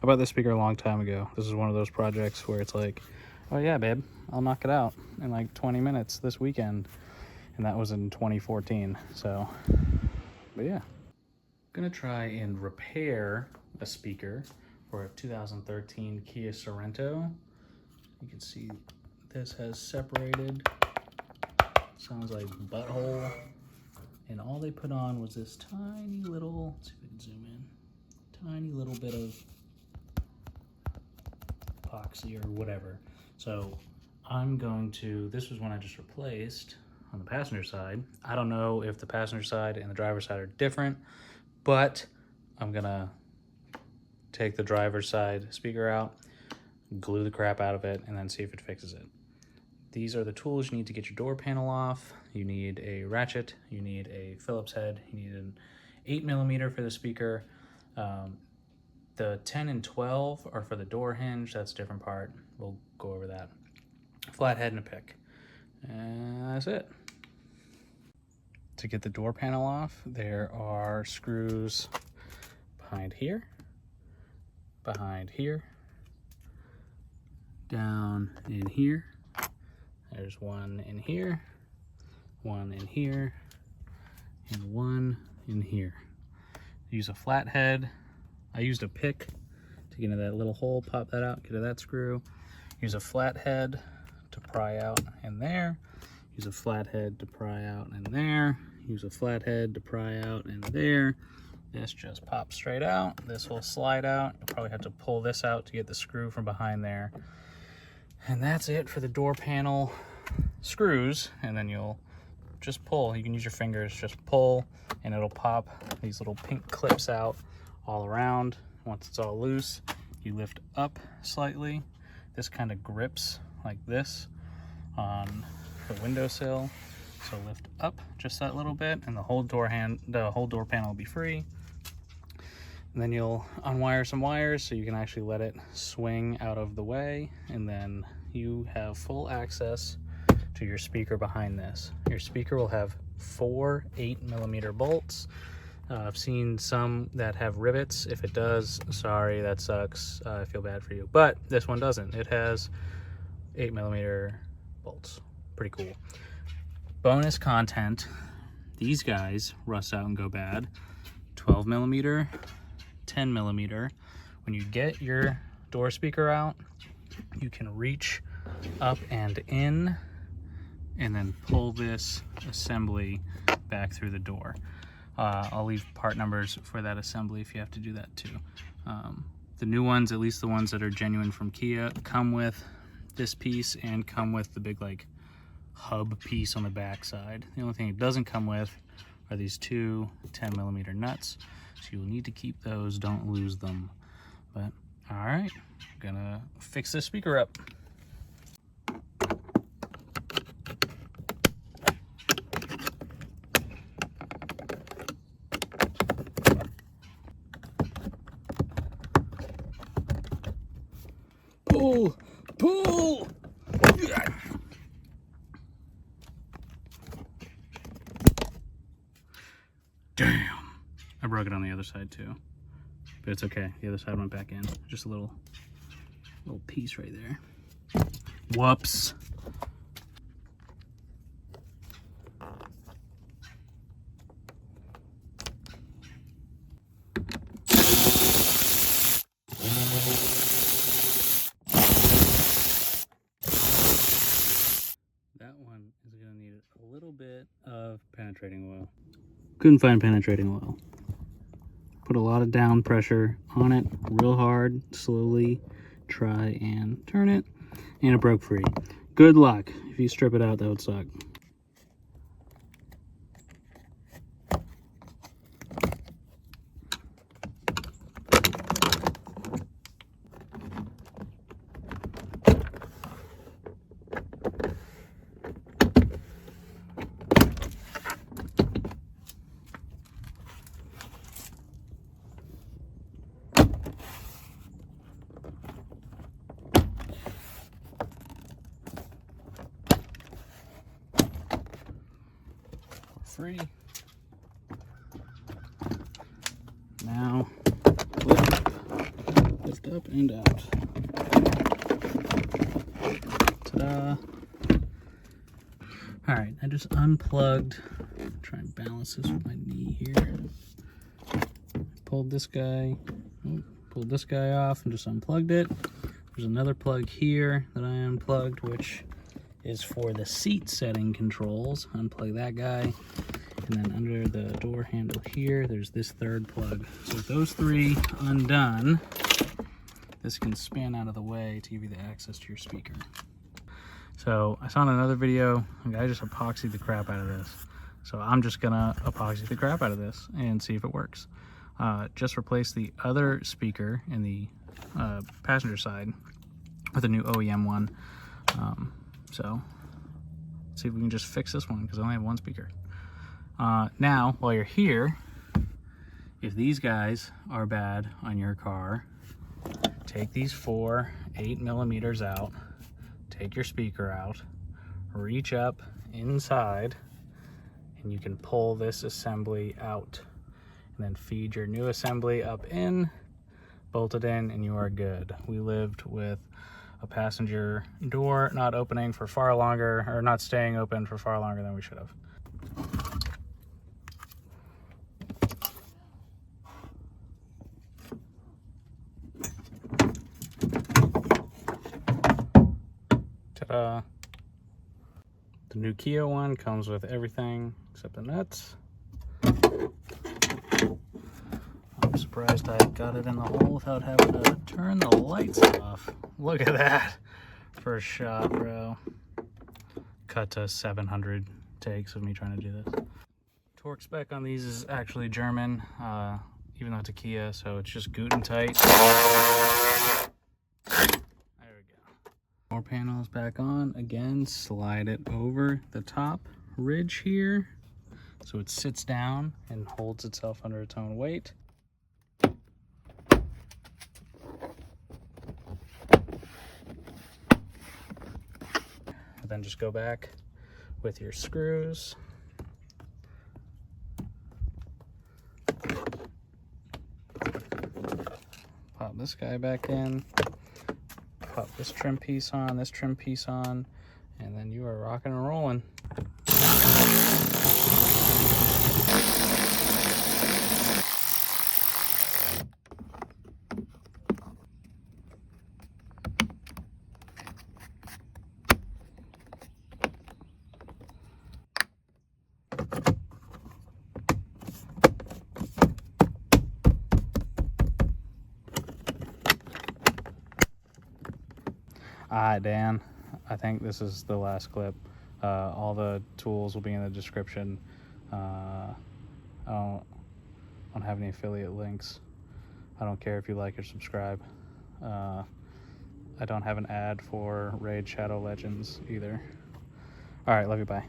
I bought this speaker a long time ago. This is one of those projects where it's like, oh yeah, babe, I'll knock it out in like 20 minutes this weekend. And that was in 2014. So, but yeah. I'm gonna try and repair a speaker for a 2013 Kia Sorento. You can see this has separated. Sounds like butthole. And all they put on was this tiny little, let's see if we can zoom in, tiny little bit of epoxy or whatever. So I'm going to, this was one I just replaced on the passenger side. I don't know if the passenger side and the driver's side are different, but I'm gonna take the driver's side speaker out, glue the crap out of it, and then see if it fixes it. These are the tools you need to get your door panel off. You need a ratchet, you need a Phillips head, you need an 8mm for the speaker. The 10 and 12 are for the door hinge, that's a different part. We'll go over that. Flathead and a pick. And that's it. To get the door panel off, there are screws behind here, down in here. There's one in here, one in here, and one in here. Use a flathead. I used a pick to get into that little hole, pop that out, get to that screw. Use a flathead to pry out in there. Use a flathead to pry out in there. Use a flathead to pry out in there. This just pops straight out. This will slide out. You'll probably have to pull this out to get the screw from behind there. And that's it for the door panel screws. And then you'll just pull. You can use your fingers, just pull, and it'll pop these little pink clips out all around. Once it's all loose, you lift up slightly. This kind of grips like this on the windowsill. So lift up just that little bit, and the whole door panel will be free. And then you'll unwire some wires so you can actually let it swing out of the way, and then you have full access to your speaker behind this. Your speaker will have 4 8mm bolts. I've seen some that have rivets. If it does, sorry, that sucks. I feel bad for you. But this one doesn't. It has 8mm bolts. Pretty cool. Bonus content, these guys rust out and go bad. 12mm, 10mm. When you get your door speaker out, you can reach up and in and then pull this assembly back through the door. I'll leave part numbers for that assembly if you have to do that too. The new ones, at least the ones that are genuine from Kia, come with this piece and come with the big like hub piece on the back side. The only thing it doesn't come with are these 2 10mm nuts. So you'll need to keep those, don't lose them. But all right, I'm gonna fix this speaker up. Pull, pull. Damn. I broke it on the other side too, but it's okay. The other side went back in. Just a little piece right there. Whoops. That one is gonna need a little bit of penetrating oil. Couldn't find penetrating oil. Put a lot of down pressure on it, real hard, slowly try and turn it, and it broke free. Good luck. If you strip it out, that would suck. Free. Now lift up and out. Ta-da! All right, I just unplugged. Try and balance this with my knee here. Pulled this guy off and just unplugged it. There's another plug here that I unplugged, which is for the seat setting controls. Unplug that guy. And then under the door handle here, there's this third plug. So with those three undone, this can span out of the way to give you the access to your speaker. So I saw in another video, a guy just epoxied the crap out of this. So I'm just gonna epoxy the crap out of this and see if it works. Just replace the other speaker in the passenger side with a new OEM one. So let's see if we can just fix this one because I only have one speaker. Now, while you're here, if these guys are bad on your car, take these 4 8mm out, take your speaker out, reach up inside, and you can pull this assembly out. And then feed your new assembly up in, bolt it in, and you are good. We lived with a passenger door not opening for far longer, or not staying open for far longer than we should have. Ta-da! The new Kia one comes with everything except the nuts. I'm surprised I got it in the hole without having to turn the lights off. Look at that. First shot, bro. Cut to 700 takes of me trying to do this. Torque spec on these is actually German, even though it's a Kia, so it's just Guten tight. There we go. Door panels back on. Again, slide it over the top ridge here so it sits down and holds itself under its own weight. Then just go back with your screws. Pop this guy back in. Pop this trim piece on, and then you are rocking and rolling. Alright, Dan, I think this is the last clip. All the tools will be in the description. I don't have any affiliate links. I don't care if you like or subscribe. I don't have an ad for Raid Shadow Legends either. Alright, love you, bye.